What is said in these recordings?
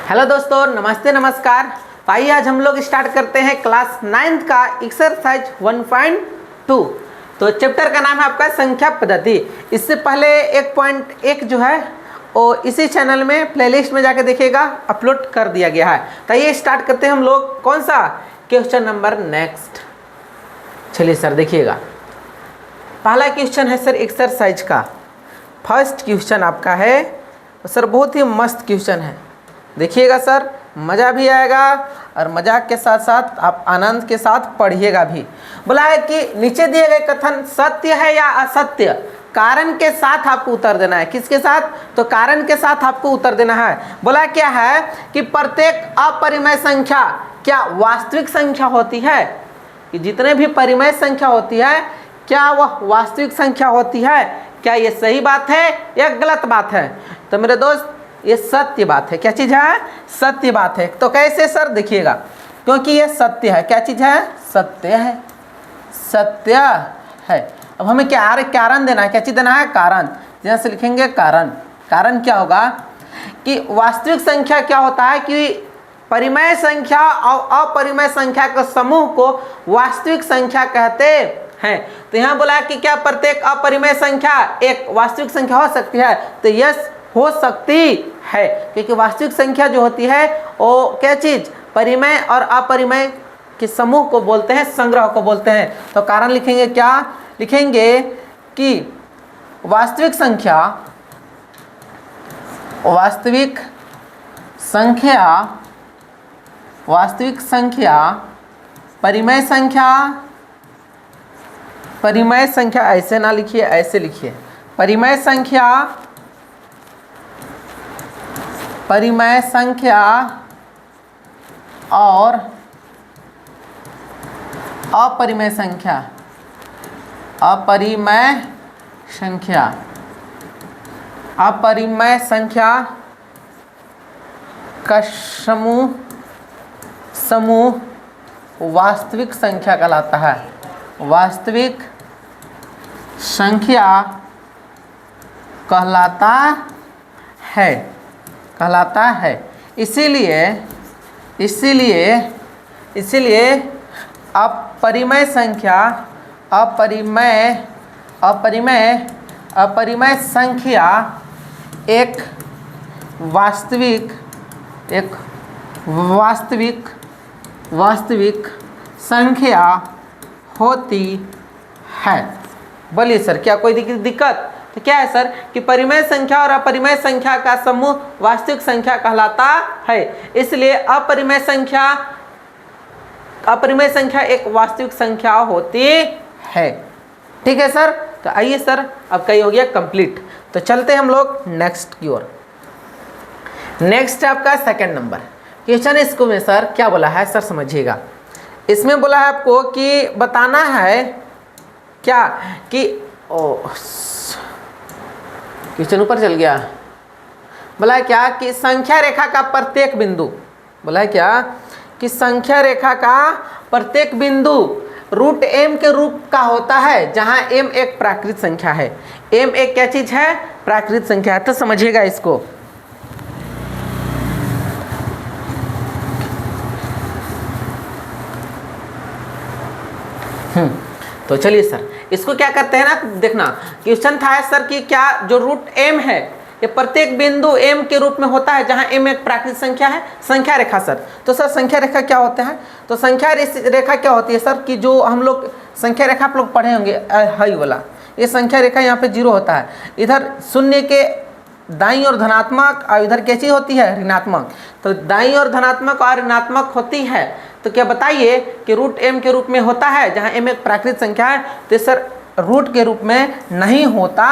Hello दोस्तों, नमस्ते नमस्कार। आइए आज हम लोग स्टार्ट करते हैं क्लास 9th का एक्सरसाइज 1.2। तो चैप्टर का नाम है आपका संख्या पद्धति। इससे पहले 1.1 जो है वो इसी चैनल में प्लेलिस्ट में जाके देखिएगा, अपलोड कर दिया गया है। तो ये स्टार्ट करते हैं हम लोग कौन सा क्वेश्चन नंबर नेक्स्ट। चलिए सर देखिएगा, पहला क्वेश्चन है सर एक्सरसाइज का। फर्स्ट क्वेश्चन आपका है सर, बहुत ही मस्त क्वेश्चन है, देखिएगा सर, मज़ा भी आएगा और मजाक के साथ साथ आप आनंद के साथ पढ़िएगा भी। बोला है कि नीचे दिए गए कथन सत्य है या असत्य, कारण के साथ आपको उत्तर देना है। किसके साथ? तो कारण के साथ आपको उत्तर देना है। बोला क्या है कि प्रत्येक अपरिमेय संख्या क्या वास्तविक संख्या होती है? कि जितने भी परिमेय संख्या होती है क्या वह वास्तविक संख्या होती है? क्या ये सही बात है या गलत बात है? तो मेरे दोस्त ये सत्य बात है। क्या चीज़ है? सत्य बात है। तो कैसे सर? देखिएगा, क्योंकि ये सत्य है। क्या चीज़ है? सत्य है, सत्य है। अब हमें क्या कारण देना है? क्या चीज़ देना है? कारण। जैसे से लिखेंगे कारण। कारण क्या होगा कि वास्तविक संख्या क्या होता है कि परिमेय संख्या और अपरिमेय संख्या के समूह को वास्तविक संख्या कहते हैं। तो यहाँ बोला कि क्या प्रत्येक अपरिमेय संख्या एक वास्तविक संख्या हो सकती है? तो यस, हो सकती है, क्योंकि वास्तविक संख्या जो होती है वो क्या चीज़? परिमेय और अपरिमेय के समूह को बोलते हैं, संग्रह को बोलते हैं। तो कारण लिखेंगे, क्या लिखेंगे कि वास्तविक संख्या परिमेय संख्या ऐसे ना लिखिए, ऐसे लिखिए, परिमेय संख्या और अपरिमेय संख्या का समूह वास्तविक संख्या कहलाता है। वास्तविक संख्या कहलाता है। इसीलिए अपरिमेय संख्या एक वास्तविक संख्या होती है। बोलिए सर, क्या कोई दिक्कत? तो क्या है सर कि परिमेय संख्या और अपरिमेय संख्या का समूह वास्तविक संख्या कहलाता है, इसलिए अपरिमेय संख्या एक वास्तविक संख्या होती है। ठीक है सर। तो आइए सर, अब कई हो गया कंप्लीट। तो चलते हैं हम लोग नेक्स्ट की ओर। नेक्स्ट है आपका सेकंड नंबर क्वेश्चन। इसको में सर क्या बोला है सर, समझिएगा। इसमें बोला है आपको कि बताना है क्या कि क्वेश्चन ऊपर चल गया। बोला है क्या कि संख्या रेखा का प्रत्येक बिंदु, बोला है क्या कि संख्या रेखा का प्रत्येक बिंदु रूट m के रूप का होता है, जहां m एक प्राकृत संख्या है। m एक क्या चीज है? प्राकृत संख्या है। तो समझिएगा इसको। तो चलिए सर, इसको क्या करते हैं ना, देखना क्वेश्चन था सर कि क्या जो रूट m है ये प्रत्येक बिंदु m के रूप में होता है, जहां m एक प्राकृत संख्या है। संख्या रेखा सर, तो सर संख्या रेखा क्या होता है? तो संख्या रेखा क्या होती है सर कि जो हम लोग संख्या रेखा आप लोग पढ़े होंगे, हाई वाला, ये संख्या रेखा यहाँ पे 0 होता है। इधर शून्य के दाईं ओर धनात्मक और इधर कैसी होती है? ऋणात्मक। तो दाईं ओर धनात्मक और ऋणात्मक होती है। तो क्या बताइए कि रूट m के रूप में होता है, जहां m एक प्राकृत संख्या है। तो सर रूट के रूप में नहीं होता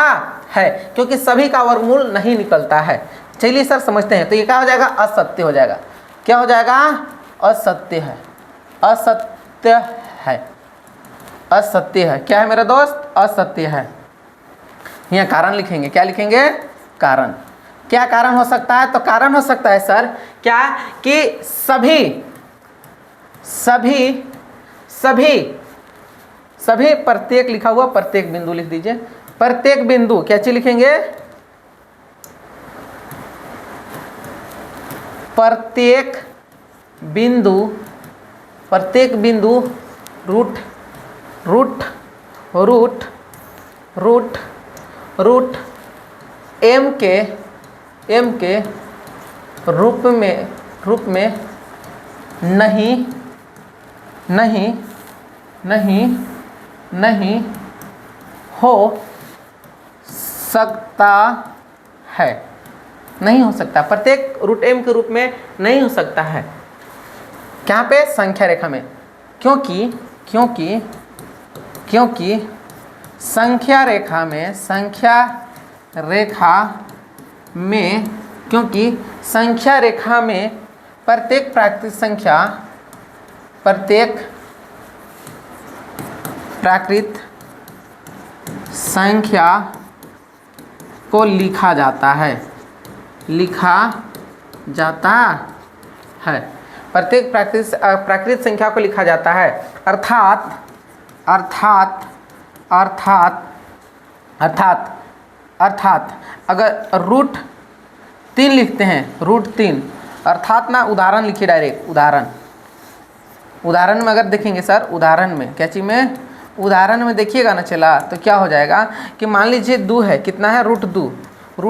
है, क्योंकि सभी का वर्गमूल नहीं निकलता है। चलिए सर समझते हैं। तो ये क्या हो जाएगा? असत्य हो जाएगा। क्या हो जाएगा? असत्य है। असत्य है। क्या है मेरा दोस्त? असत्य है। यहाँ कारण लिखेंगे। क्या लिखेंगे? कारण। क्या कारण हो सकता है? तो कारण हो सकता है सर क्या कि सभी प्रत्येक लिखा हुआ, प्रत्येक बिंदु लिख दीजिए। प्रत्येक बिंदु क्या चीज लिखेंगे? प्रत्येक बिंदु रूट m के रूप में नहीं हो सकता है, नहीं हो सकता, प्रत्येक रूट m के रूप में नहीं हो सकता है। क्या पे? संख्या रेखा में। क्योंकि संख्या रेखा में प्रत्येक प्राकृत संख्या को लिखा जाता है। प्रत्येक प्राकृत संख्या को लिखा जाता है। अर्थात अगर रूट 3 लिखते हैं, रूट 3 अर्थात ना, उदाहरण लिखिए डायरेक्ट, उदाहरण में अगर देखेंगे सर, उदाहरण में क्या चीज़ में, उदाहरण में देखिएगा ना चला, तो क्या हो जाएगा कि मान लीजिए 2 है, कितना है? रूट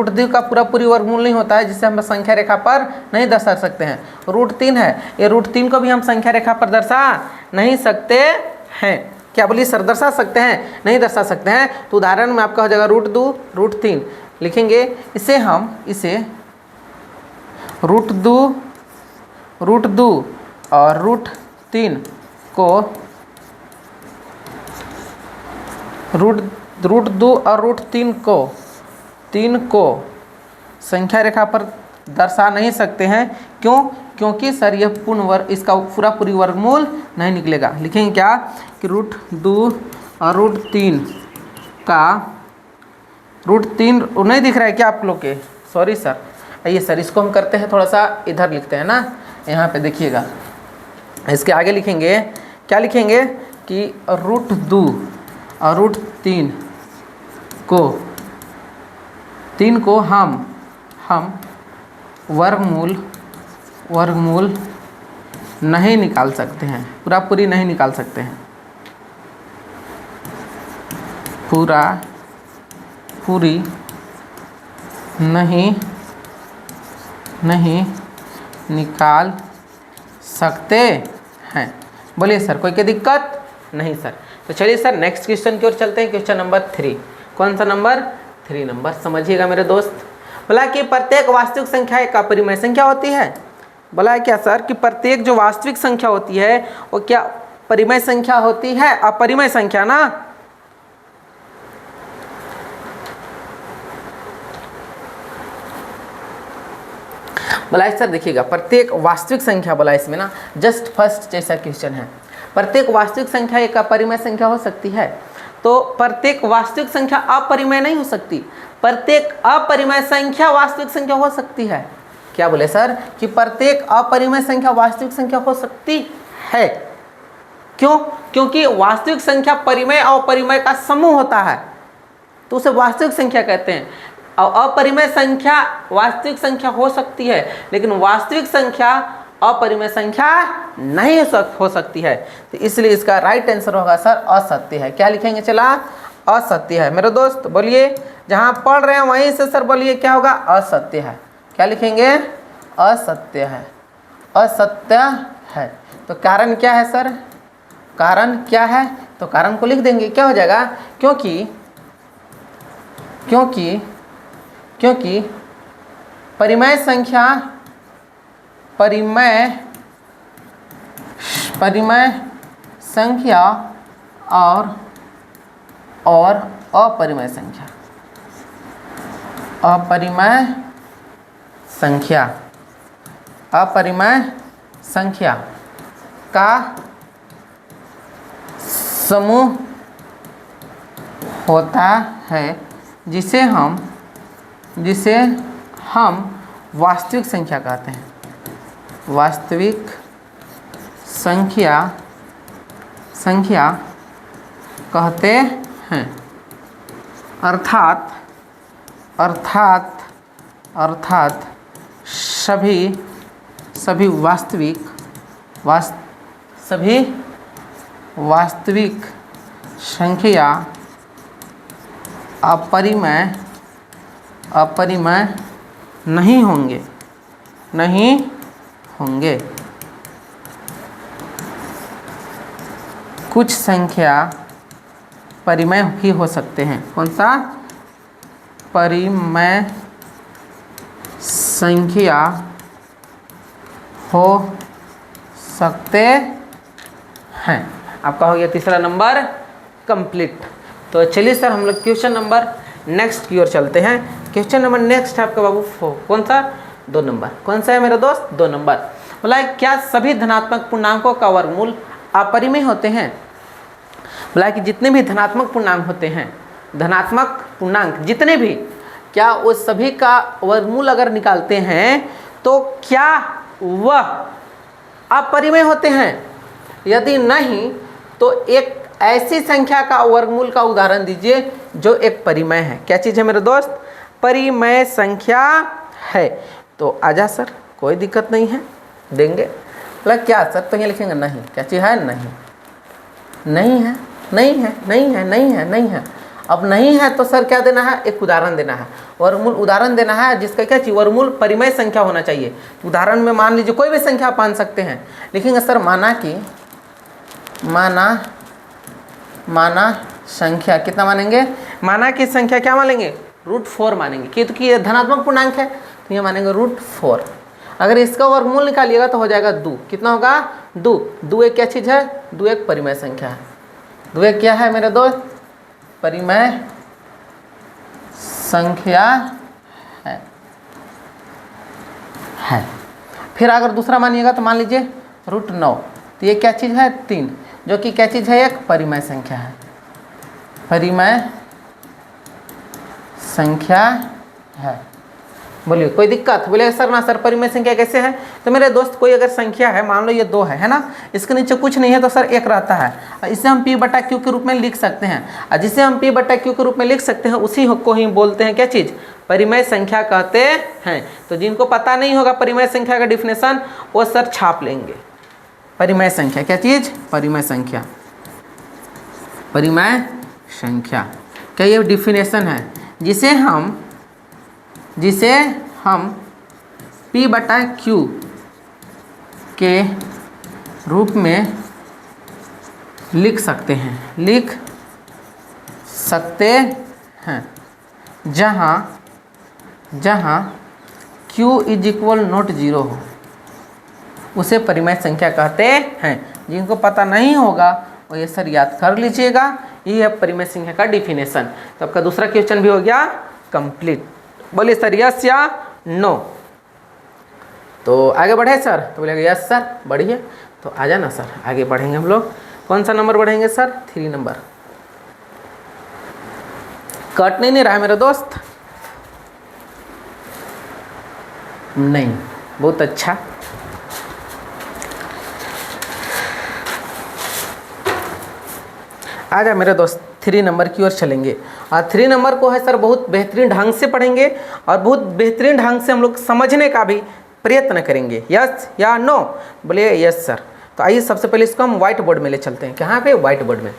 2 का पूरी वर्गमूल नहीं होता है, जिसे हम संख्या रेखा पर नहीं दर्शा सकते हैं। रूट 3 है, ये रूट 3 को भी हम संख्या रेखा पर दर्शा नहीं सकते हैं। क्या बोलिए सर? दर्शा सकते हैं? नहीं दर्शा सकते हैं। तो उदाहरण में आपका हो जाएगा रूट 2 रूट 3 लिखेंगे। इसे रूट 2 और रूट 3 को रूट 2 और रूट 3 को संख्या रेखा पर दर्शा नहीं सकते हैं। क्योंकि सर यह पूर्ण वर्ग, इसका पूरी वर्गमूल नहीं निकलेगा। लिखेंगे क्या कि रूट 2 और रूट 3 का, रूट 3 नहीं दिख रहा है क्या आप लोग के? सॉरी सर, आइए सर इसको हम करते हैं, थोड़ा सा इधर लिखते हैं ना, यहाँ पे देखिएगा। इसके आगे लिखेंगे, क्या लिखेंगे कि रूट 2 और रूट 3 को हम वर्गमूल नहीं निकाल सकते हैं, पूरी नहीं निकाल सकते हैं, पूरी नहीं निकाल सकते हैं। बोलिए सर, कोई क्या दिक्कत? नहीं सर। तो चलिए सर नेक्स्ट क्वेश्चन की ओर चलते हैं। Question number 3। कौन सा नंबर? 3 नंबर। समझिएगा मेरे दोस्त। बोला कि प्रत्येक वास्तविक संख्या एक अपरिमेय संख्या होती है। बोला है क्या सर कि प्रत्येक जो वास्तविक संख्या होती है वो क्या परिमेय संख्या होती है? अपरिमेय संख्या ना। बोला सर देखिएगा, प्रत्येक वास्तविक संख्या, बोला इसमें ना जस्ट फर्स्ट जैसा क्वेश्चन है, प्रत्येक वास्तविक संख्या एक अपरिमेय संख्या हो सकती है। तो प्रत्येक वास्तविक संख्या अपरिमेय नहीं हो सकती, प्रत्येक अपरिमेय संख्या वास्तविक संख्या हो सकती है। क्या बोले सर कि प्रत्येक अपरिमेय संख्या वास्तविक संख्या हो सकती है। क्यों? क्योंकि वास्तविक संख्या परिमेय और अपरिमेय का समूह होता है, तो उसे वास्तविक संख्या कहते हैं। और अपरिमेय संख्या वास्तविक संख्या हो सकती है, लेकिन वास्तविक संख्या अपरिमेय संख्या नहीं हो सकती है। तो इसलिए इसका राइट आंसर होगा सर असत्य है। क्या लिखेंगे चला? असत्य है। मेरे दोस्त बोलिए, जहाँ पढ़ रहे हैं वहीं से सर बोलिए क्या होगा? असत्य है। क्या लिखेंगे? असत्य है, असत्य है। तो कारण क्या है सर? कारण क्या है? तो कारण को लिख देंगे, क्या हो जाएगा? क्योंकि परिमेय संख्या और अपरिमेय संख्या का समूह होता है, जिसे हम वास्तविक संख्या कहते हैं। वास्तविक संख्या कहते हैं। अर्थात सभी सभी वास्तविक संख्या अपरिमेय नहीं होंगे। कुछ संख्या परिमेय ही हो सकते हैं। कौन सा? परिमेय संख्या हो सकते हैं। आपका हो गया तीसरा नंबर कंप्लीट। तो चलिए सर हम लोग क्वेश्चन नंबर नेक्स्ट की ओर चलते हैं। क्वेश्चन नंबर नेक्स्ट है आपका बाबू कौन सा? 2 नंबर। कौन सा है मेरे दोस्त? 2 नंबर। बोला है क्या सभी धनात्मक पूर्णांकों का वर्गमूल अपरिमेय होते हैं? बोला कि जितने भी धनात्मक पूर्णांक होते हैं, धनात्मक पूर्णांक जितने भी, क्या उस सभी का वर्गमूल अगर निकालते हैं तो क्या वह अपरिमेय होते हैं? यदि नहीं तो एक ऐसी संख्या का वर्गमूल का उदाहरण दीजिए जो एक परिमेय है। क्या चीज़ है मेरे दोस्त? परिमेय संख्या है। तो आजा सर, कोई दिक्कत नहीं है, देंगे। बोला क्या सर? तो ये लिखेंगे नहीं। क्या चीज़ है? नहीं है। अब नहीं है तो सर क्या देना है? एक उदाहरण देना है, वर्गमूल उदाहरण देना है जिसका क्या चाहिए? वर्गमूल परिमेय संख्या होना चाहिए। उदाहरण में मान लीजिए कोई भी संख्या आप मान सकते हैं। लिखेंगे सर माना संख्या कितना मानेंगे? माना की संख्या क्या मानेंगे? √4 मानेंगे, क्योंकि ये धनात्मक पूर्णांक है तो ये मानेंगे √4। अगर इसका वर्गमूल निकालिएगा तो हो जाएगा 2। कितना होगा? 2 एक क्या चीज़ है? 2 एक परिमेय संख्या है। 2 एक क्या है मेरे दोस्त? परिमेय संख्या है। फिर अगर दूसरा मानिएगा तो मान लीजिए √9, तो ये क्या चीज़ है? 3, जो कि क्या चीज़ है? एक परिमेय संख्या है। परिमेय संख्या है। बोलिए कोई दिक्कत? बोले सर ना सर परिमेय संख्या कैसे है? तो मेरे दोस्त कोई अगर संख्या है, मान लो ये 2 है ना, इसके नीचे कुछ नहीं है तो सर 1 रहता है। इसे हम P/Q के रूप में लिख सकते हैं, और जिसे हम P/Q के रूप में लिख सकते हैं उसी को ही बोलते हैं क्या चीज़? परिमेय संख्या कहते हैं। तो जिनको पता नहीं होगा परिमेय संख्या का डिफिनेशन, वो सर छाप लेंगे। परिमेय संख्या क्या चीज़? परिमेय संख्या। परिमेय संख्या क्या ये डिफिनेशन है जिसे हम P/Q के रूप में लिख सकते हैं, जहाँ Q = 0 हो उसे परिमेय संख्या कहते हैं। जिनको पता नहीं होगा वो ये सर याद कर लीजिएगा, ये है परिमेय संख्या का डिफिनेशन। तो आपका दूसरा क्वेश्चन भी हो गया कंप्लीट। बोलिए सर यस या नो? तो आगे बढ़े सर? तो बोलेगा यस सर, बढ़िए। तो आ जाना सर, आगे बढ़ेंगे हम लोग। कौन सा नंबर बढ़ेंगे सर? 3 नंबर। कट नहीं रहा है मेरे दोस्त? नहीं, बहुत अच्छा। आजा मेरे दोस्त 3 नंबर की ओर चलेंगे। और 3 नंबर को है सर बहुत बेहतरीन ढंग से पढ़ेंगे और बहुत बेहतरीन ढंग से हम लोग समझने का भी प्रयत्न करेंगे। यस या नो? बोलिए यस सर। तो आइए सबसे पहले इसको हम व्हाइट बोर्ड में ले चलते हैं। कहाँ पे? व्हाइट बोर्ड में।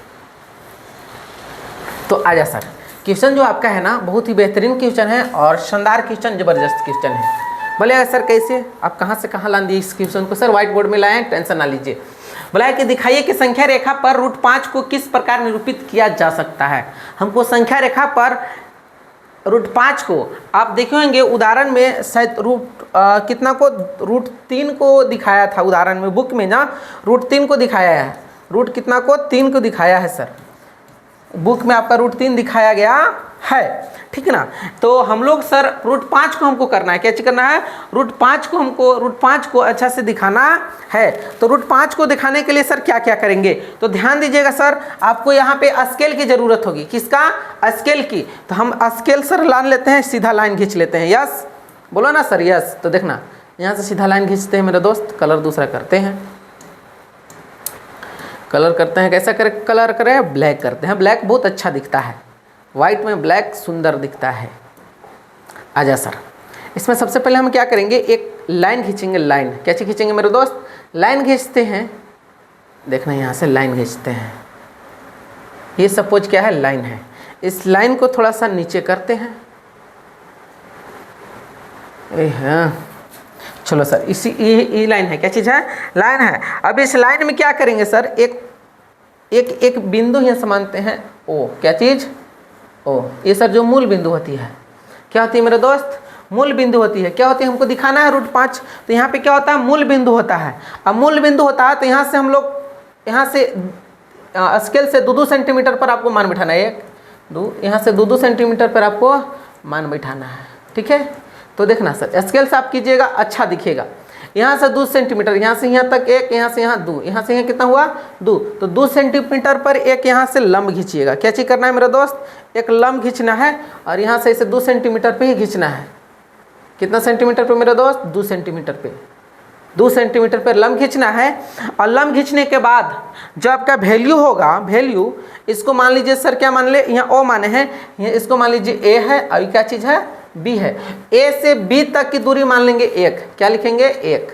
तो आजा सर, क्वेश्चन जो आपका है ना बहुत ही बेहतरीन क्वेश्चन है और शानदार क्वेश्चन, ज़बरदस्त क्वेश्चन है। बोले सर कैसे? आप कहाँ से कहाँ ला दिए इस क्वेश्चन को? सर व्हाइट बोर्ड में लाए, टेंशन ना लीजिए। बोला है कि दिखाइए कि संख्या रेखा पर √5 को किस प्रकार निरूपित किया जा सकता है। हमको संख्या रेखा पर √5 को आप देखे होंगे उदाहरण में शायद कितना को? √3 को दिखाया था उदाहरण में, बुक में ना √3 को दिखाया है। रूट कितना को? 3 को दिखाया है सर, बुक में आपका √3 दिखाया गया है, ठीक है ना। तो हम लोग सर √5 को हमको करना है, क्या करना है? √5 को अच्छा से दिखाना है। तो √5 को दिखाने के लिए सर क्या क्या करेंगे? तो ध्यान दीजिएगा सर, आपको यहाँ पे स्केल की ज़रूरत होगी। किसका? स्केल की। तो हम स्केल सर लान लेते हैं, सीधा लाइन खींच लेते हैं। यस बोलो ना सर यस। तो देखना यहाँ से सीधा लाइन खींचते हैं मेरे दोस्त, कलर दूसरा करते हैं। कलर करते हैं, कैसा कलर करें? ब्लैक करते हैं। ब्लैक बहुत अच्छा दिखता है, वाइट में ब्लैक सुंदर दिखता है। आजा सर, इसमें सबसे पहले हम क्या करेंगे, एक लाइन खींचेंगे। लाइन कैसे खींचेंगे मेरे दोस्त, लाइन खींचते हैं, देखना यहाँ से लाइन खींचते हैं, ये सपोज क्या है लाइन है, इस लाइन को थोड़ा सा नीचे करते हैं। हाँ चलो सर, इसी ये लाइन है, क्या चीज़ है, लाइन है। अब इस लाइन में क्या करेंगे सर, एक बिंदु यहाँ से मानते हैं ओ, क्या चीज़ ओ, ये सर जो मूल बिंदु होती है, क्या होती है मेरे दोस्त, मूल बिंदु होती है। क्या होती है, हमको दिखाना है √5, तो यहाँ पे क्या होता है, मूल बिंदु होता है। अब मूल बिंदु होता है तो यहाँ से हम लोग, यहाँ से स्केल से 2 सेंटीमीटर पर आपको मान बिठाना है, 1 2, यहाँ से 2 सेंटीमीटर पर आपको मान बिठाना है, ठीक है। तो देखना सर, स्केल से आप कीजिएगा, अच्छा दिखेगा। यहाँ से 2 सेंटीमीटर, यहाँ से यहाँ तक 1, यहाँ से यहाँ 2, यहाँ से यहाँ कितना हुआ 2, तो 2 सेंटीमीटर पर एक यहाँ से लंब खींचिएगा। क्या चीज़ करना है मेरे दोस्त, एक लंब खींचना है, और यहाँ से इसे 2 सेंटीमीटर पे ही खींचना है। कितना सेंटीमीटर पे मेरे दोस्त, 2 सेंटीमीटर पे, 2 सेंटीमीटर पे लंब खींचना है। और लंब खींचने के बाद जो आपका वैल्यू होगा, वैल्यू इसको मान लीजिए सर, क्या मान ले, यहाँ ओ माने हैं, इसको मान लीजिए ए है, और क्या चीज़ है बी है। ए से बी तक की दूरी मान लेंगे 1, क्या लिखेंगे 1,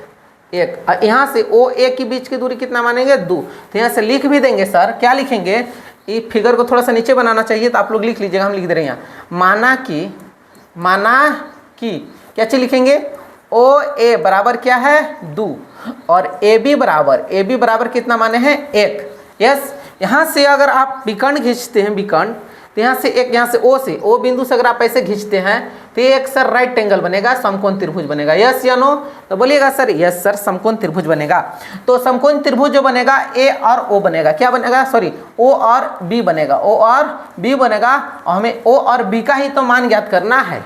और यहाँ से ओ ए के बीच की दूरी कितना मानेंगे 2। तो यहाँ से लिख भी देंगे सर, क्या लिखेंगे, ये फिगर को थोड़ा सा नीचे बनाना चाहिए, तो आप लोग लिख लीजिएगा, हम लिख दे रहे हैं यहाँ, माना कि क्या चीज लिखेंगे, ओ ए बराबर क्या है 2, और ए बी बराबर कितना माने हैं 1। यस, यहाँ से अगर आप विकर्ण खींचते हैं, विकर्ण, तो यहाँ से एक, यहाँ से ओ बिंदु से अगर आप ऐसे खींचते हैं तो ये एक सर राइट एंगल बनेगा, समकोण त्रिभुज बनेगा। यस या नो, तो बोलिएगा सर यस सर, समकोण त्रिभुज बनेगा। तो समकोण त्रिभुज जो बनेगा, ए और ओ बनेगा, क्या बनेगा, सॉरी ओ और बी बनेगा, ओ और बी बनेगा। और हमें ओ और बी का ही तो मान ज्ञात करना है,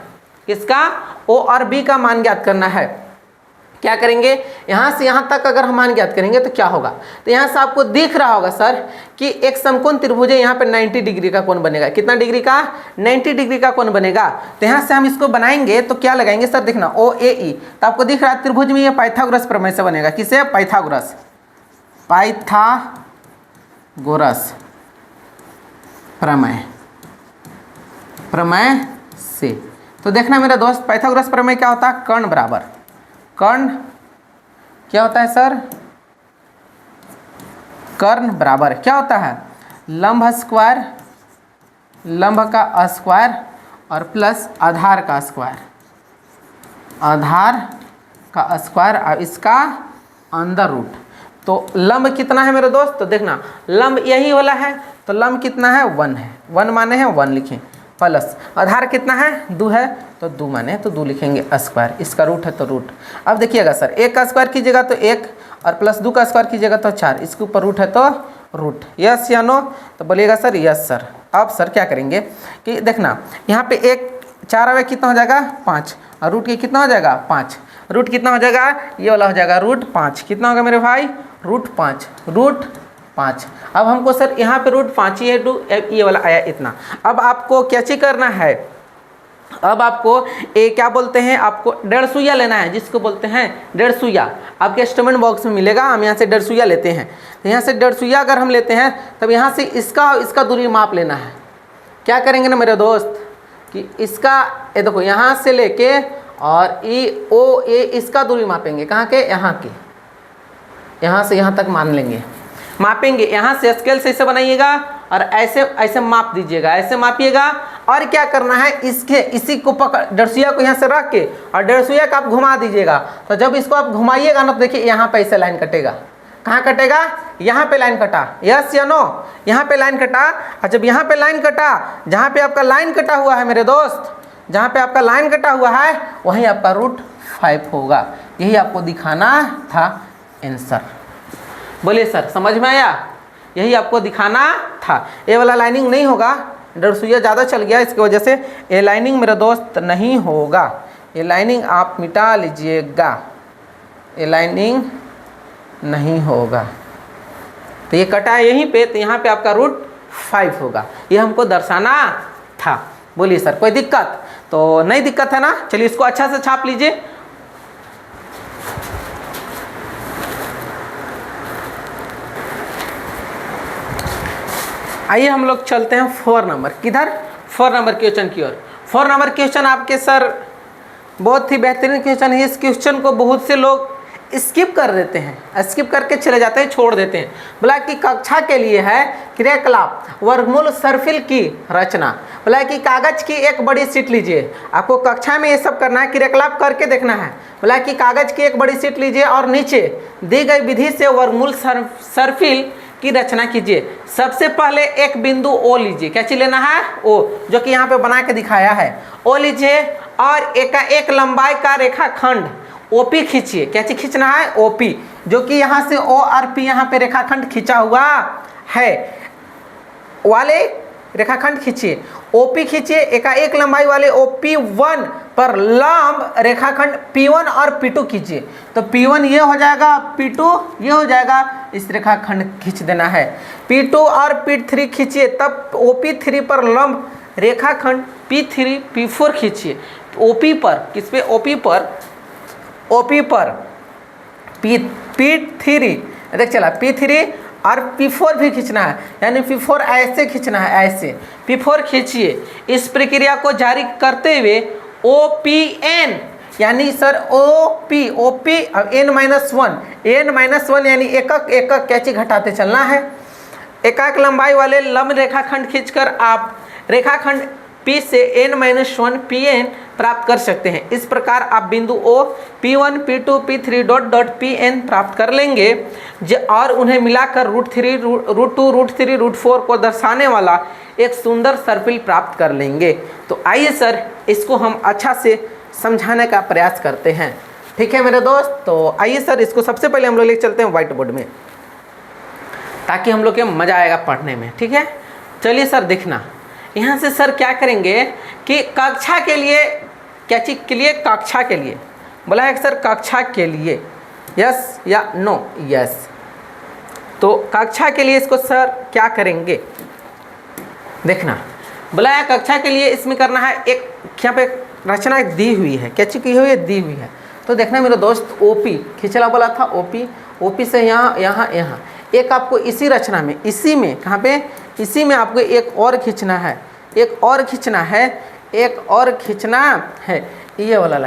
किसका, ओ और बी का मान ज्ञात करना है। क्या करेंगे, यहाँ से यहाँ तक अगर हम मान ज्ञात करेंगे तो क्या होगा, तो यहाँ से आपको दिख रहा होगा सर कि एक समकोण त्रिभुज है, यहाँ पे 90 डिग्री का कोण बनेगा। कितना डिग्री का, 90 डिग्री का कोण बनेगा। तो यहाँ से हम इसको बनाएंगे तो क्या लगाएंगे सर, देखना ओ ए ई, तो आपको दिख रहा है त्रिभुज में ये पाइथागोरस प्रमेय से बनेगा। किसे, पाइथागोरस प्रमेय से। तो देखना मेरा दोस्त, पाइथागोरस प्रमेय क्या होता है, कर्ण बराबर, कर्ण क्या होता है सर, कर्ण बराबर क्या होता है, लंब स्क्वायर, लंब का स्क्वायर और प्लस आधार का स्क्वायर, आधार का स्क्वायर और इसका अंडर रूट। तो लंब कितना है मेरे दोस्त, तो देखना लंब यही वाला है, तो लंब कितना है 1 है, 1 माने हैं 1 लिखें, प्लस आधार कितना है 2 है, तो 2 माने तो 2 लिखेंगे स्क्वायर, इसका रूट है तो रूट। अब देखिएगा सर, 1 का स्क्वायर कीजिएगा तो 1, और प्लस 2 का स्क्वायर कीजिएगा तो 4, इसके ऊपर रूट है तो रूट। यस या नो, तो बोलिएगा सर यस सर। अब सर क्या करेंगे कि देखना, यहाँ पे 1 4 आवे कितना हो जाएगा 5, और रूट के कितना हो जाएगा 5, रूट कितना हो जाएगा, ये वाला हो जाएगा रूट 5, कितना होगा मेरे भाई रूट 5। अब हमको सर यहाँ पे रूट 5 ही है, ये वाला आया इतना। अब आपको क्या चीज करना है, अब आपको क्या बोलते हैं, आपको 1.5 सुइया लेना है, जिसको बोलते हैं 1.5 सुइया। आपके इंस्ट्रूमेंट बॉक्स में मिलेगा, हम यहाँ से 1.5 सुइया लेते हैं। तो यहाँ से 1.5 सुइया अगर हम लेते हैं, तब यहाँ से इसका दूरी माप लेना है। क्या करेंगे ना मेरे दोस्त कि इसका, ये देखो यहाँ से लेके और ई ओ ए इसका दूरी मापेंगे, कहाँ के, यहाँ के, यहाँ से यहाँ तक मान लेंगे, मापेंगे। यहाँ से स्केल से इसे बनाइएगा और ऐसे माप दीजिएगा, ऐसे मापिएगा। और क्या करना है, इसी को पकड़, 1.5 सुइया को यहाँ से रख के और 1.5 सुइया का आप घुमा दीजिएगा। तो जब इसको आप घुमाइएगा ना, तो देखिए यहाँ पे ऐसे लाइन कटेगा। कहाँ कटेगा, यहाँ पे लाइन कटा, यस या नो, यहाँ पे लाइन कटा। और जब यहाँ पे लाइन कटा, जहाँ पे आपका लाइन कटा हुआ है मेरे दोस्त, जहाँ पे आपका लाइन कटा हुआ है वहीं आपका रूट 5 होगा। यही आपको दिखाना था आंसर। बोलिए सर समझ में आया, यही आपको दिखाना था। ये वाला लाइनिंग नहीं होगा, 1.5 सुइया ज़्यादा चल गया, इसकी वजह से ये लाइनिंग मेरे दोस्त नहीं होगा। ये लाइनिंग आप मिटा लीजिएगा, ये लाइनिंग नहीं होगा। तो ये कटा है यहीं पे, तो यहाँ पे आपका रूट 5 होगा। ये हमको दर्शाना था। बोलिए सर कोई दिक्कत तो नहीं, दिक्कत है ना। चलिए इसको अच्छा से छाप लीजिए। आइए हम लोग चलते हैं 4 नंबर, किधर, 4 नंबर क्वेश्चन की ओर। 4 नंबर क्वेश्चन आपके सर बहुत ही बेहतरीन क्वेश्चन है। इस क्वेश्चन को बहुत से लोग स्किप कर देते हैं, स्किप करके चले जाते हैं, छोड़ देते हैं। बोला कि कक्षा के लिए है क्रियाकलाप वर्गमूल सर्फिल की रचना। बोला कि कागज की एक बड़ी शीट लीजिए, आपको कक्षा में ये सब करना है, क्रियाकलाप करके देखना है। बोला कि कागज की एक बड़ी शीट लीजिए और नीचे दी गई विधि से वर्गमूल सर्फिल की रचना कीजिए। सबसे पहले एक बिंदु ओ लीजिए, क्या चीज लेना है? ओ, जो कि यहाँ पे बना के दिखाया है। ओ लीजिए और एक लंबाई का रेखाखंड ओपी खींचिए। क्या चीज खींचना है? ओपी, जो कि यहाँ से ओ और पी यहाँ पे रेखाखंड खींचा हुआ है वाले रेखाखंड खींचिए। ओपी खींचिए, एक लंबाई वाले OP1 पर लंब रेखाखंड P1 और P2 खींचिए। तो P1 ये हो जाएगा, P2 ये हो जाएगा, इस रेखाखंड खींच देना है। P2 और P3 खींचिए, तब OP3 पर लंब रेखाखंड P3 P4 खींचिए। OP पर, किस पे? OP पर P3 देख चला, P3 और P4 भी खींचना है, यानी P4 ऐसे खींचना है, ऐसे P4 खींचिए। इस प्रक्रिया को जारी करते हुए OPN यानी सर OP अब N-1 यानी एक कैची घटाते चलना है। एक लंबाई वाले लंब रेखाखंड खींचकर आप रेखाखंड P से N-1 PN प्राप्त कर सकते हैं। इस प्रकार आप बिंदु O P1 P2 P3 dot PN प्राप्त कर लेंगे और उन्हें मिलाकर √3 √2 √3 √4 को दर्शाने वाला एक सुंदर सर्पिल प्राप्त कर लेंगे। तो आइए सर इसको हम अच्छा से समझाने का प्रयास करते हैं। ठीक है मेरे दोस्त, तो आइए सर इसको सबसे पहले हम लोग लेके चलते हैं व्हाइट बोर्ड में, ताकि हम लोग के मज़ा आएगा पढ़ने में। ठीक है, चलिए सर देखना। यहाँ से सर क्या करेंगे कि कक्षा के लिए, क्या चीज़ के लिए? कक्षा के लिए। बोला है सर कक्षा के लिए, यस या नो? यस। तो कक्षा के लिए इसको सर क्या करेंगे देखना। बोला है कक्षा के लिए इसमें करना है, एक यहाँ पे रचना एक दी हुई है। क्या चीज़ की हुई है? दी हुई है। तो देखना मेरे दोस्त, OP खींचला बोला था, OP से यहाँ एक आपको इसी रचना में, इसी में कहाँ पे? इसी में आपको एक और खींचना है, एक और खींचना है, ये वाला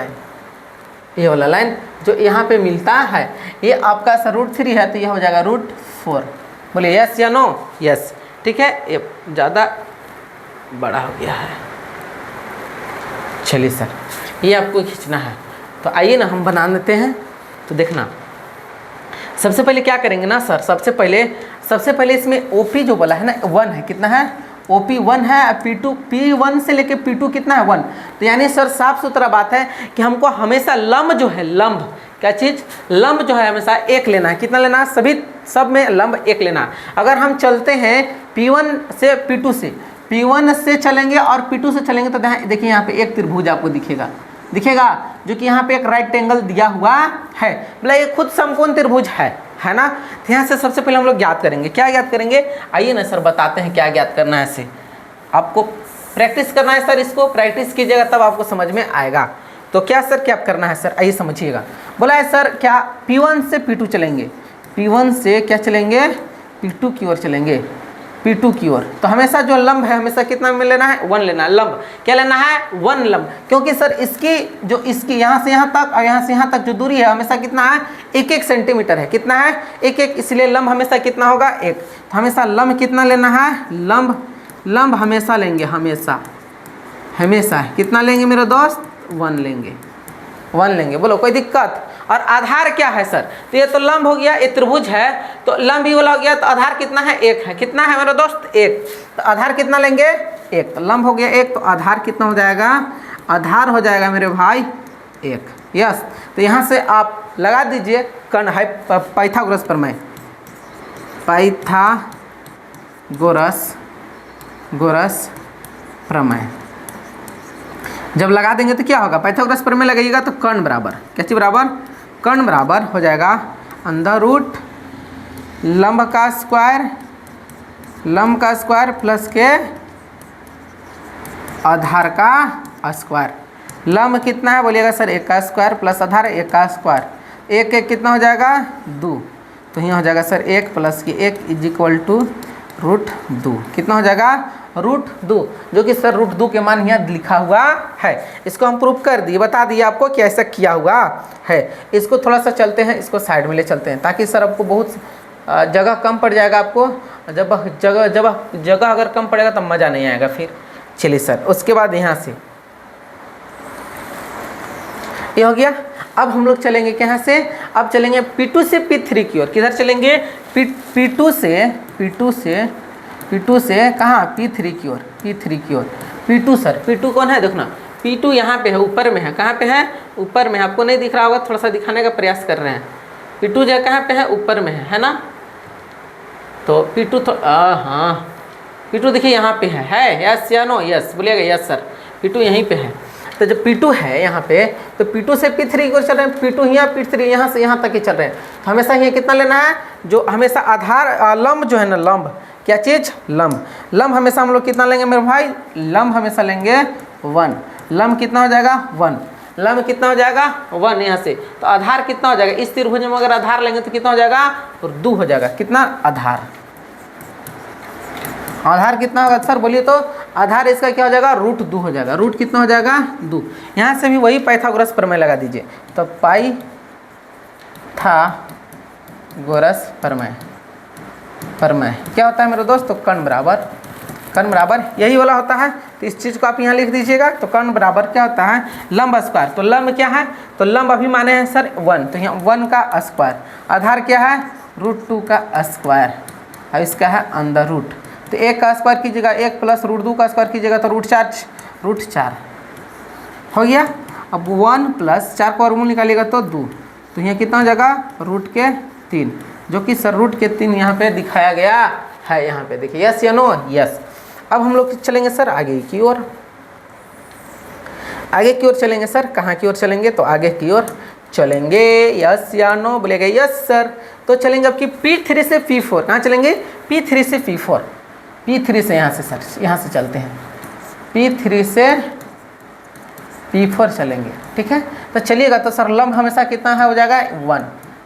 लाइन जो यहाँ पे मिलता है, ये आपका सर √3 है, तो ये हो जाएगा √4। बोलिए यस या नो? यस। ठीक है, ये ज़्यादा बड़ा हो गया है। चलिए सर ये आपको खींचना है, तो आइए ना हम बना देते हैं। तो देखना सबसे पहले क्या करेंगे ना सर, सबसे पहले इसमें OP जो बोला है ना 1 है, कितना है? OP 1 है। P1 से लेके P2 कितना है? 1। तो यानी सर साफ सुथरा बात है कि हमको हमेशा लंब जो है, लंब क्या चीज़? लंब जो है हमेशा एक लेना है। कितना लेना है? सब में लंब एक लेना है। अगर हम चलते हैं P1 से P2 से, P1 से चलेंगे और P2 से चलेंगे, तो देखिए यहाँ पे एक त्रिभुज आपको दिखेगा, जो कि यहाँ पे एक राइट एंगल दिया हुआ है। बोला ये खुद समकोण त्रिभुज है ना। तो यहाँ से सबसे पहले हम लोग ज्ञात करेंगे। क्या ज्ञात करेंगे? आइए ना सर बताते हैं क्या ज्ञात करना है। ऐसे आपको प्रैक्टिस करना है सर, इसको प्रैक्टिस कीजिएगा तब आपको समझ में आएगा। तो क्या सर क्या करना है सर, आइए समझिएगा। बोला है सर क्या P1 से P2 चलेंगे, P1 से क्या चलेंगे? P2 की ओर चलेंगे, P2 की ओर। तो हमेशा जो लंब है हमेशा कितना में लेना है? 1 लेना है। लंब क्या लेना है? 1 लंब, क्योंकि सर इसकी यहाँ से यहाँ तक और यहाँ से यहाँ तक जो दूरी है हमेशा कितना है? 1 सेंटीमीटर है। कितना है? 1, इसलिए लंब हमेशा कितना होगा? 1। तो हमेशा लंब कितना लेना है? लंब हमेशा लेंगे, हमेशा कितना लेंगे मेरे दोस्त? 1 लेंगे। बोलो कोई दिक्कत? और आधार क्या है सर? तो ये तो लंब हो गया, ये त्रिभुज है, तो लंब भी वाला हो गया, तो आधार कितना है? 1 है। कितना है मेरे दोस्त? 1। तो आधार कितना लेंगे? 1। तो लंब हो गया 1, तो आधार कितना हो जाएगा? आधार हो जाएगा मेरे भाई 1। यस। तो यहाँ से आप लगा दीजिए कर्ण है पाइथागोरस प्रमेय, पाइथागोरस प्रमेय। जब लगा देंगे तो क्या होगा? पाइथागोरस प्रमेय लगाइएगा तो कर्ण बराबर, क्या चीज बराबर? कर्ण बराबर हो जाएगा √ लंब का स्क्वायर प्लस के आधार का स्क्वायर। लंब कितना है बोलिएगा सर? 1 का स्क्वायर प्लस आधार 1 का स्क्वायर। 1 कितना हो जाएगा? 2। तो यहाँ हो जाएगा सर 1 + 1 = √2 कितना हो जाएगा √2, जो कि सर √2 के मान यहाँ लिखा हुआ है। इसको हम प्रूफ कर दिए, बता दिए आपको कि ऐसा किया हुआ है। इसको थोड़ा सा चलते हैं, इसको साइड में ले चलते हैं ताकि सर आपको बहुत जगह कम पड़ जाएगा। आपको जब जगह अगर कम पड़ेगा तब मज़ा नहीं आएगा फिर। चलिए सर, उसके बाद यहाँ से ये हो गया। अब हम लोग चलेंगे कहाँ से, अब चलेंगे P2 से P3 की ओर। किधर चलेंगे, P2 से कहाँ, P3 की ओर, P3 की ओर। P2 सर, P2 कौन है, देखो ना, P2 यहाँ पे है, ऊपर में है। कहाँ पे है, ऊपर में। आपको नहीं दिख रहा होगा, थोड़ा सा दिखाने का प्रयास कर रहे हैं। P2 जो कहाँ पे है, ऊपर में है ना। तो P2 तो हाँ, P2 देखिए यहाँ पे है यस या नो, यस बोलिएगा यस सर, P2 यहीं पे है। तो जब P2 है यहाँ पे, तो P2 से P3 को चल रहे हैं, P2 यहाँ, P3 यहाँ से यहाँ तक ही चल रहे हैं। तो हमेशा ये कितना लेना है, जो हमेशा आधार लंब जो है ना, लंब क्या चीज़, लंब हमेशा हम लोग कितना लेंगे मेरे भाई, लंब हमेशा लेंगे 1। लंब कितना हो जाएगा 1, लंब कितना हो जाएगा 1 यहाँ से। तो आधार कितना हो जाएगा, इस त्रिभुज में अगर आधार लेंगे तो कितना हो जाएगा, और 2 हो जाएगा। कितना आधार कितना होगा सर, बोलिए तो। आधार इसका क्या हो जाएगा, √2 हो जाएगा। रूट कितना हो जाएगा 2। यहाँ से भी वही पाइथागोरस प्रमेय लगा दीजिए। तो पाइथागोरस प्रमेय क्या होता है मेरे दोस्त, तो कर्ण बराबर यही वाला होता है। तो इस चीज़ को आप यहाँ लिख दीजिएगा। तो कर्ण बराबर क्या होता है, लंब स्क्वायर। तो लंब क्या है, तो लंब अभी माने हैं सर 1, तो यहाँ 1 का स्क्वायर। आधार क्या है, √2 का स्क्वायर, और इसका है अंडर रूट। तो 1 का स्क्वायर कीजिएगा, 1 प्लस √2 का स्क्वायर कीजिएगा तो √4 हो गया। अब 1 प्लस 4 का वर्गमूल निकालिएगा तो 2, तो यहाँ कितना हो जाएगा, √3, जो कि सर √3 यहाँ पे दिखाया गया है। यहाँ पे देखिए यस या नो, यस। अब हम लोग चलेंगे सर आगे की ओर, चलेंगे सर। कहाँ की ओर चलेंगे, तो आगे की ओर चलेंगे। यस या नो बोलेगा यस सर। तो चलेंगे अब कि P3 से P4। कहाँ चलेंगे, P3 से P4। P3 से यहाँ से सर, यहाँ से चलते हैं, P3 से P4 चलेंगे, ठीक है। तो चलिएगा, तो सर लंब हमेशा कितना है, हो जाएगा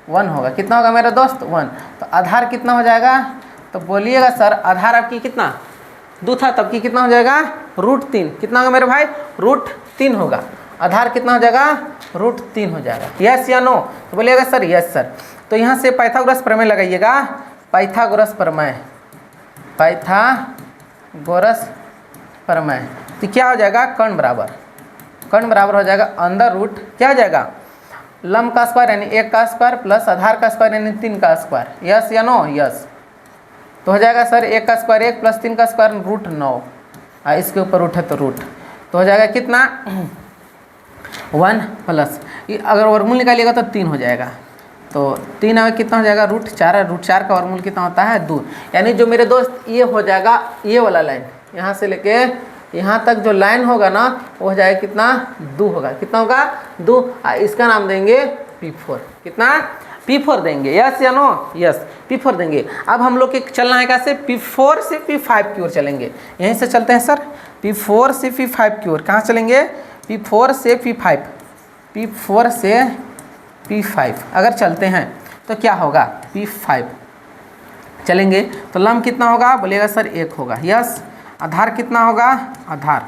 1 होगा। कितना होगा मेरा दोस्त, 1। तो आधार कितना हो जाएगा, तो बोलिएगा सर, आधार आपकी कितना 2 था, तब की कितना हो जाएगा, √3। कितना होगा मेरे भाई, √3 होगा। आधार कितना हो जाएगा, √3 हो जाएगा। यस या नो, तो बोलिएगा सर यस सर। तो यहाँ से पाइथागोरस प्रमेय लगाइएगा, पाइथागोरस प्रमेय। तो क्या हो जाएगा, कर्ण बराबर हो जाएगा अंडर रूट, क्या हो जाएगा, लंब का स्क्वायर यानी 1 का स्क्वायर प्लस आधार का स्क्वायर यानी 3 का स्क्वायर। यस या नो, यस। तो हो जाएगा सर 1 का स्क्वायर 1 प्लस 3 का स्क्वायर √9, इसके ऊपर रूट है तो रूट, तो हो जाएगा कितना 1 प्लस, अगर वर्गमूल निकालिएगा तो 3 हो जाएगा। तो 3 में कितना हो जाएगा, √4 है। √4 का वर्गमूल कितना होता है 2। यानी जो मेरे दोस्त ये हो जाएगा, ये वाला लाइन यहाँ से लेके यहाँ तक जो लाइन होगा ना, वो हो जाएगा कितना 2 होगा। कितना होगा 2। इसका नाम देंगे P4। कितना P4 देंगे। यस या नो, यस P4 देंगे। अब हम लोग के चलना है कैसे, P4 से P5 की ओर चलेंगे। यहीं से चलते हैं सर, P4 से P5 की ओर। कहाँ चलेंगे, P4 से P5 अगर चलते हैं तो क्या होगा, P5 चलेंगे तो लंब कितना होगा, बोलिएगा सर 1 होगा। यस। आधार कितना होगा, आधार,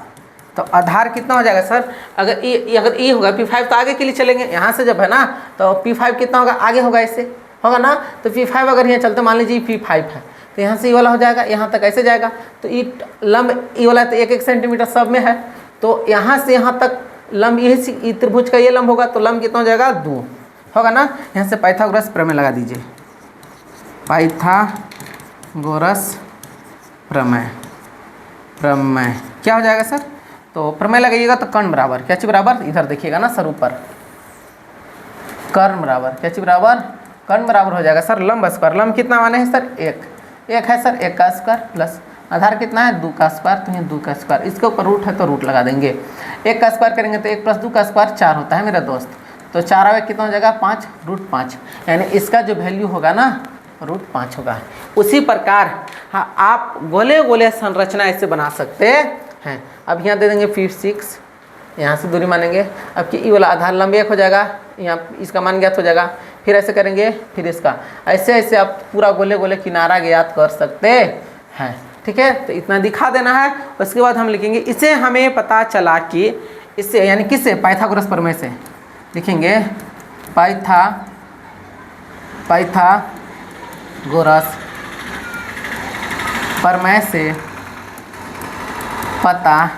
तो आधार कितना हो जाएगा सर, अगर ये होगा P5 तो आगे के लिए चलेंगे। यहाँ से जब है ना, तो P5 कितना होगा, आगे होगा, इससे होगा ना। तो P5 अगर यहाँ चलते, मान लीजिए P5 है, तो यहाँ से ये वाला हो जाएगा, यहाँ तक ऐसे जाएगा। तो ये लंब ये वाला तो 1-1 सेंटीमीटर सब में है, तो यहाँ से यहाँ तक लंब यही त्रिभुज का ये लंब होगा, तो लंब कितना हो जाएगा 2 होगा ना। यहाँ से पाइथागोरस प्रमेय लगा दीजिए, पाइथागोरस प्रमेय क्या हो जाएगा सर, तो प्रमेय लगाइएगा तो कर्ण बराबर, क्या चीज बराबर, इधर देखिएगा ना सर ऊपर, कर्ण बराबर, क्या चीज बराबर, कर्ण बराबर हो जाएगा सर लंब स्क्वायर। लंब कितना माने हैं सर 1 है सर, 1 का स्क्वायर प्लस आधार कितना है 2 का स्क्वायर, तो यहाँ 2 का स्क्वायर, इसके ऊपर रूट है तो रूट लगा देंगे। 1 का स्क्वायर करेंगे तो 1 प्लस 2 का स्क्वायर 4 होता है मेरा दोस्त। तो 4 आवे कितना हो जाएगा 5, √5, यानी इसका जो वैल्यू होगा ना √5 होगा। उसी प्रकार हाँ, आप गोले गोले संरचना ऐसे बना सकते हैं। अब यहाँ दे देंगे 6, यहाँ से दूरी मानेंगे। अब कि ई वाला आधार लंब 1 हो जाएगा, यहाँ इसका मान ज्ञात हो जाएगा। फिर ऐसे करेंगे, फिर इसका, ऐसे ऐसे आप पूरा गोले गोले किनारा ज्ञात कर सकते है। ठीक है, तो इतना दिखा देना है। उसके बाद हम लिखेंगे इसे हमें पता चला कि इससे यानी किससे, पाइथागोरस प्रमेय से लिखेंगे पाइथागोरस प्रमेय से पता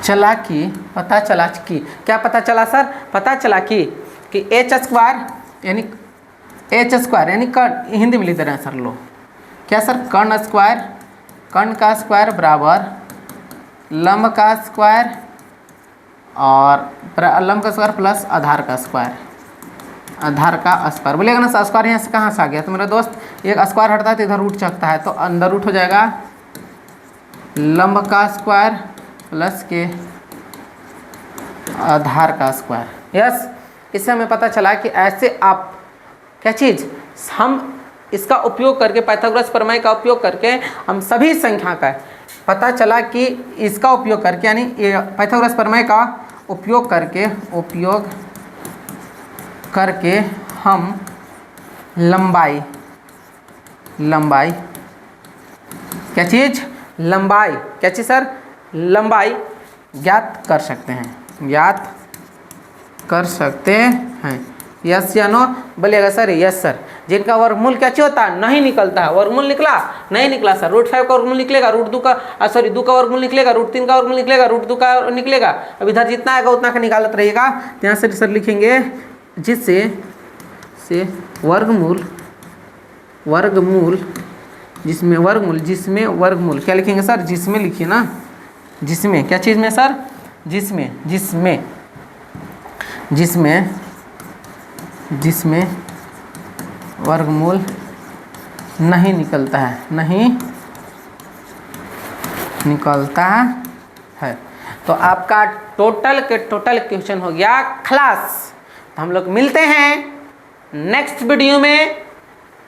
चला कि क्या पता चला सर? पता चला कि एच स्क्वायर यानी कर्ण, हिंदी में लिख दे रहे हैं सर लोग, क्या सर? कर्ण का स्क्वायर बराबर लंब का स्क्वायर और लंब का स्क्वायर प्लस आधार का स्क्वायर बोलिएगा ना सर। स्क्वायर यहाँ से कहाँ से आ गया? तो मेरा दोस्त एक स्क्वायर हटता है तो इधर रूट चकता है, तो अंदर रूट हो जाएगा लंब का स्क्वायर प्लस के आधार का स्क्वायर। यस, इससे हमें पता चला कि ऐसे आप क्या चीज़, हम इसका उपयोग करके, पाइथागोरस प्रमेय का उपयोग करके हम सभी संख्या का पता चला कि इसका उपयोग करके यानी पाइथागोरस प्रमेय का उपयोग करके हम लंबाई क्या चीज़ सर? लंबाई ज्ञात कर सकते हैं। यस या नो बोलिएगा सर? Yes sir. जिनका वर्गमूल क्या चाहिए होता है? नहीं निकलता है। वर्गमूल निकला? नहीं निकला सर। रूट 5 का वर्गमूल निकलेगा, रूट 2 का वर्गमूल निकलेगा, रूट 3 का वर्गमूल निकलेगा, रूट 2 का निकलेगा। अब इधर जितना आएगा उतना का निकालते रहिएगा। यहाँ से सर लिखेंगे जिससे से वर्गमूल जिसमें वर्गमूल क्या लिखेंगे सर? जिसमें लिखिए ना, जिसमें क्या चीज़ में सर? जिसमें वर्गमूल नहीं निकलता है। तो आपका टोटल क्वेश्चन हो गया खलास। तो हम लोग मिलते हैं नेक्स्ट वीडियो में,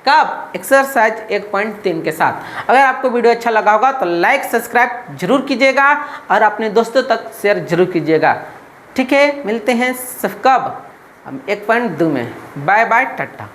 कब? एक्सरसाइज 1.3 के साथ। अगर आपको वीडियो अच्छा लगा होगा तो लाइक सब्सक्राइब जरूर कीजिएगा और अपने दोस्तों तक शेयर जरूर कीजिएगा। ठीक है, मिलते हैं सब कब? 1.2 में। Bye bye, Tata.